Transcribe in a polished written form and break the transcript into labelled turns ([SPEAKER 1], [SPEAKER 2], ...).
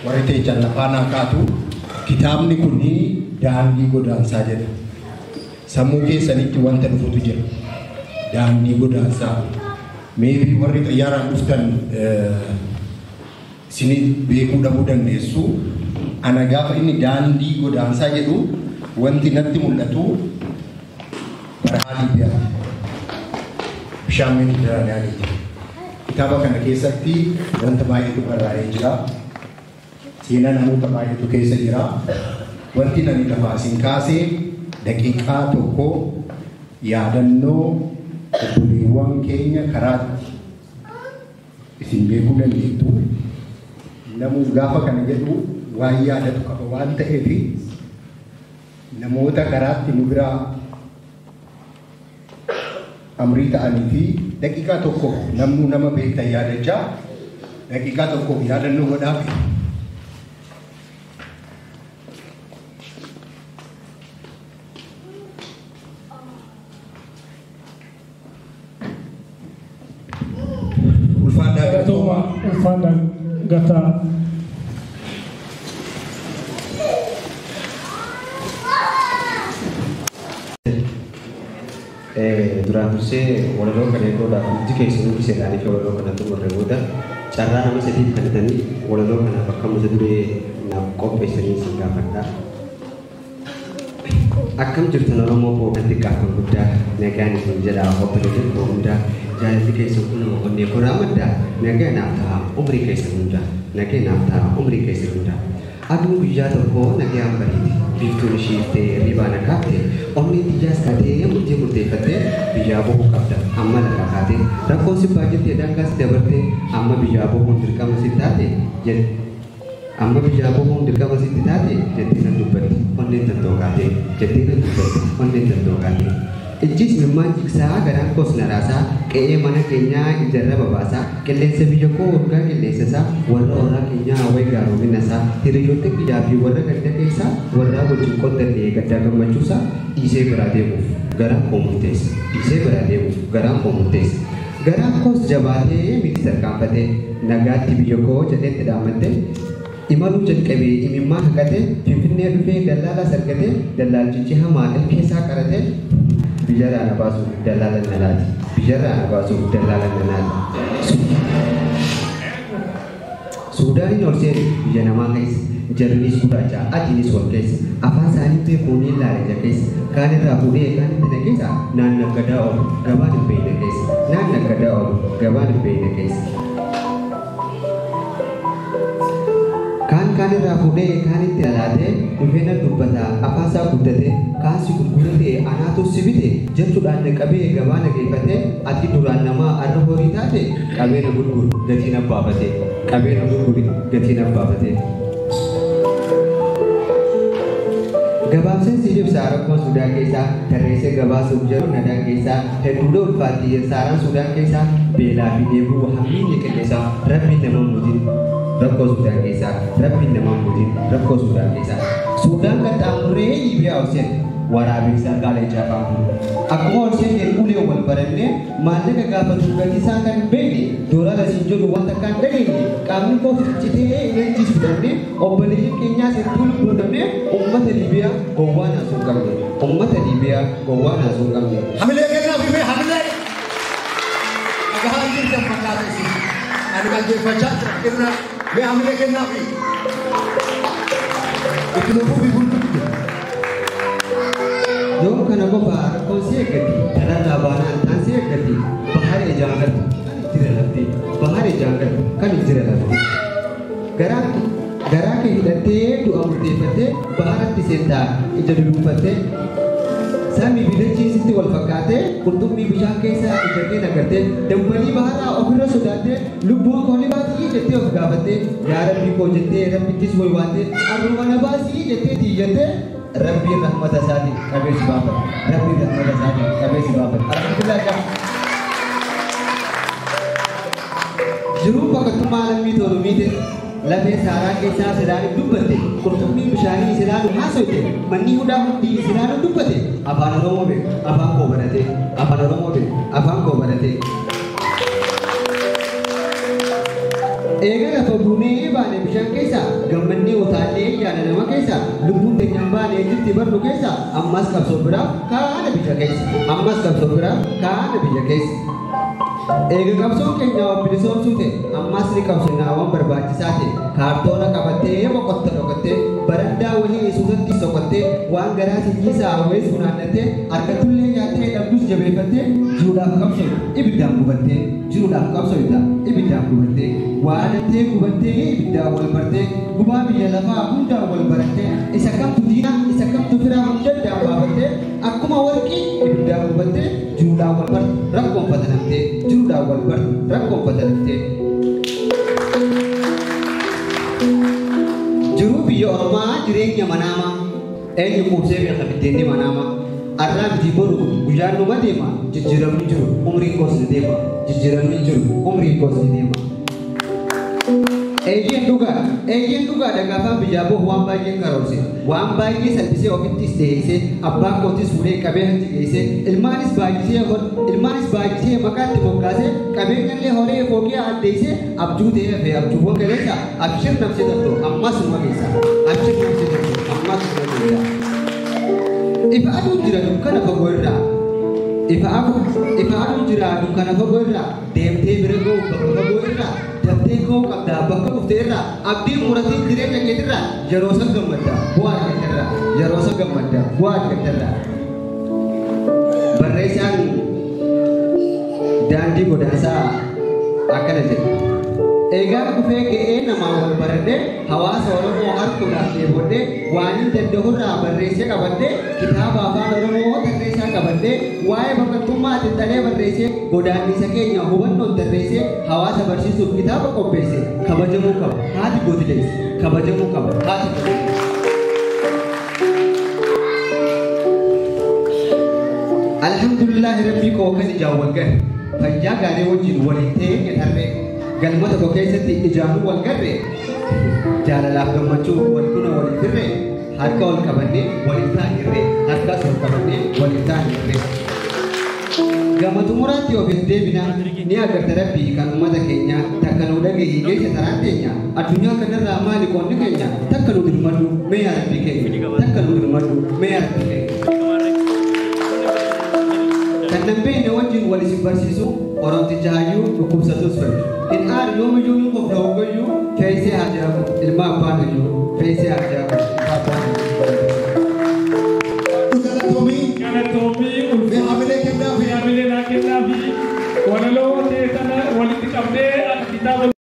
[SPEAKER 1] warite jallafana kaatu kitaabni kunni daandii godaansaa jedha. Sammuu keessanitti wanta dhufutu jira. Daandii godaansaa. Maybe warri xayyaaraan dhuftan isin beekuu dhabuu dandeessu. Ana gaafa inni daandii godaansaa jedhu wanti natti mul'atu barahaa Liibiyaati. Bishaan Meeditiraaniyaaniiti. Kitaaba kana keessatti wanta baay'eetu barraa'ee jira. Seenaa namoota baay'eetu keessa jira. Wanti nani lafaa isin kaasee daqiiqaa tokko yaadannoo obboleewwan keenya karaatti isin beekuu dandeettu. Namuu gaafa kana jedhu waan yaadatu qaba waan ta'eef namoota karaatti nu biraa amrii ta'anii fi daqiiqaa tokko namnu nama beektan yaadachaa daqiiqaa tokko yaadannoo godhaaf.
[SPEAKER 2] Ulfaadhaa gataa.
[SPEAKER 3] Duraan dursee walaloo kana eeguudhaaf hundi keessanuu seeraanii fi walaloo kanatti warreen booda carraa nama sadiif kanatanii walaloo kana bakka mata duree naaf qopheessanii isin gaafadha. Akkam jirtan Oromoo boodatti gaafa guddaa nagaan isin jedhaa obboleeyyan koo hundaa jaalalli keessan kun onnee koraa maddaa nagaa naaf ta'a umrii keessan hundaa nagaa naaf ta'a umrii keessan hundaa. Aduun guyyaa tokko nagaan bareedi biiftuun ishiiftee ribaana kaafte onnee xiyyaas kaatee murtee murteeffattee biyyaa bohuu qabda amma lafa kaatee rakkoon si baay'attee daangaas dabartee amma biyyaa bohuun dirqama si taate jedhe amma biyyaa bohuun dirqama sitti taate jettee nan dubbatti onneen tantoo kaatee jettee nan dubbatti onneen tantoo kaatee. Ijjis mimmaan jigsaa garaan koos naraasaa qe'ee mana keenyaa ijarra babaasaa qilleensa biyya koo urgaa qilleensasaa warra oraa keenyaa hawwee gaaroominasaa hiriyoota biyyaa fi warra gadda keessaa warra wajjin qottannee gaddaa gammachuusaa dhiisee biraa deemuuf garaan koo murteessa dhiisee biraa deemuuf garaan koo murteessa garaan koos jabaatee miti tarkaanfatee nagaatti biyya koo jedheetti dhaamattee imaluu jalqabee imimmaa haqatee finfinnee dhufee dallaalaa sargatee dallaalchichi hamaa ilkeessaa qaratee bijarra ana baasuuf dallaalan nanaati. Bijarra ana baasuuf dallaalan nanaati. Suudaaniin ol seene biyya namaa keessa jarrinis gurraacha adiinis wal keessa afaan isaanii beekuun ilaaleja keessa kaan irraa fuudhee kaan itti nageessa naanna gadaa oolu gabaan hin beekne keessa naanna gadaa oolu gabaan hin beekne keessa. Kaan irraa fuudhee kaan itti alaatee dhufeena dubbata afaan isaa guddatee kaan si gurguratee anaatu si bite jechuudhaan qabee gabaa nageeffatee ati duraan namaa arra horii taate qabeena gurguru gatiin abbaafatee qabeena gurguri gatiin abbaafatee. Gabaabseen siif ibsaa rakkoon Sudaan keessaa tarreessee gabaasuuf jedhu nadaan keessaa hedduudha ulfaatti saaraan Sudaan keessaa beelaa fi deebuu hammiinni qilleensaa rabbi nama mutiin. Rakkoo Sudaan keessaa rabbi nama mutiin rakkoo Sudaan keessaa Sudaan qaxxaamurree Liibiyaa olseen waraabinsa qaalee jaafaamu akkuma olseen jedhuulee wal barannee maallaqa gaafatu gatiisaa kan beekne doolaara siin jedhu wanta kan dhageenye qaamni koo ficcitee leenjii fudhannee obboleeyyan keenyaas hedduu lubbuudhamnee uummata Liibiyaa gowwaa naasuu qabne uummata Liibiyaa gowwaa naasuu qabne.
[SPEAKER 1] Hamilee kennaa fi hamilee agahaan jirtan fakkaatu ani qalbeeffachaa jira irra mee hamilee kennaa fi itti lubuu fi gulguddaa.
[SPEAKER 3] Yoom kana qofa rakkoon si eeggatti dalagaa baanaan taan si eeggatti baharee jaangatti kan itti lafte baharee jaangatti kan itti lafte garaa kee hidhattee du'a murteeffattee baharatti seentaa ija dudunfattee samii bidachiisitti wal fakkaatee qurxummii bishaan keessaa ijjatee nagartee dambalii baharaa ofirra sodaattee lubbuun koo ni baasii jettee of gaafattee yaa rabbii koo jettee rabbittis walwaattee arruma na baasii jettee xiyyattee Rabbi rahmata saati qabeessi baafata. Rabbi rahmata saati qabeessi baafata. Alhamdulillah. Jiruu bakattummaa lammii tolu miite lafee saaraa keessaa silaanii dubbatte qurxummii bishaanii silaanii haasoite manni hundaa hundi silaanii dubbatte afaan Oromoo beeku afaan koo barate afaan Oromoo beeku afaan koo barate. Eega lafa buunee baane bishaan keessa gammannee utaalee yaada nama keessa lubbuun teenyaan baane jirti barnu keessa ammas qabsoo biraa kaana biyya keessa ammas qabsoo biraa kaana biyya keessa eega qabsoon keenya bilisoomsuute ammas ni qabsoonaa waan barbaachisaa ta'e kaartoona qabattee boqotta dhokattee barandaa wahii isuusatti soqottee waan garaa siyyiisaa hawwees funaannattee harkatullee nyaattee dhabdus jabeeffattee jiruudhaaf qabsooyta ibiddaan gubattee jiruudhaaf qabsooyta ibiddaan gubattee waadattee gubattee ibiddaan wal bartee gubaa biyya lafaa hundaan wal barattee isa kamtu diina isa kamtu firaa hundaddaan baafattee akkuma warqii ibiddaan gubattee jiruudhaan wal barte rakkoon fatanamtee jiruudhaan wal barte rakkoon fatanamtee jiru biyya Oromaa jireenya manaama eenyu quubsee beeka biddeenni manaama arraa bitii boru guyyaan numa deema jijjiiramni jiru umrii koos ni deema jijjiiramni jiru umrii koos ni deema eeyyeen dhugaa dhagaafaan biyyaa boohu waan baay'ee karoorse waan baay'ee salphisee ofittis dhiyeessee abbaan kootis fuudhee qabee hatti geessee ilmaanis baay'isee maqaatti moggaasee qabeenyallee horee foogee addeessee abjuu ta'ee fi abjuuwwan galeessa abshir namsee tokko ammas numa keessa abshir namsee tokko ammas numa keessa ifa aduu jira dukkana fagoo irraa ifa aduu jira dukkana fagoo irraa deemtee bira ga'u bakka fagoo irraa dabtee koo qabdaa bakka dhuftee irraa abdiin muratiin jireenya keetirraa yeroo san gammaddaa bu'aa argatterraa yeroo san gammaddaa bu'aa argatterraa barreessaan daandii godaansaa akkana jedhe eegaan dhufee ga'ee namaa wal baradhee hawaasa Oromoo harkuudhaaf deebodhee waan hin danda'urraa barreessee qabadhee kitaaba afaan Oromoo tarreessaa qabadhee waa'ee baqattummaa xiinxalee barreessee godaannisa keenya hubannoon tarreessee hawaasa barsiisuuf kitaaba qopheesse kabajamuu qaba haati gootilees kabajamuu qaba haati gootilees. Alhamdulillah rabbii koo kan ijaawwaggan fayyaa gaarii wajjin waliin ta'ee tarree galmata koo keessatti ijaaruu wal garree jaalalaaf gammachuu wal kuna waliin dirree harka wal qabannee waliin taa'irree harkaas wal qabannee waliin taa'irree gamatu muraatti ofiis deebinaa ni agarta rabbii kan uummata keenya takka nu dhagahii geessa taraan teenya addunyaa kanarraa maali qoonni keenya takka nu dirmadhu mee yaa rabbii keenya takka nu dirmadhu mee yaa rabbii keenya kan nambeene wajjin wal isin barsiisu oromticha hayyuu dhukkubsatus fedhu in aar yoomiyyuu ni qofna hoggayyuu feesee haa jedhamu ilma abbaan hayyuu feesee haa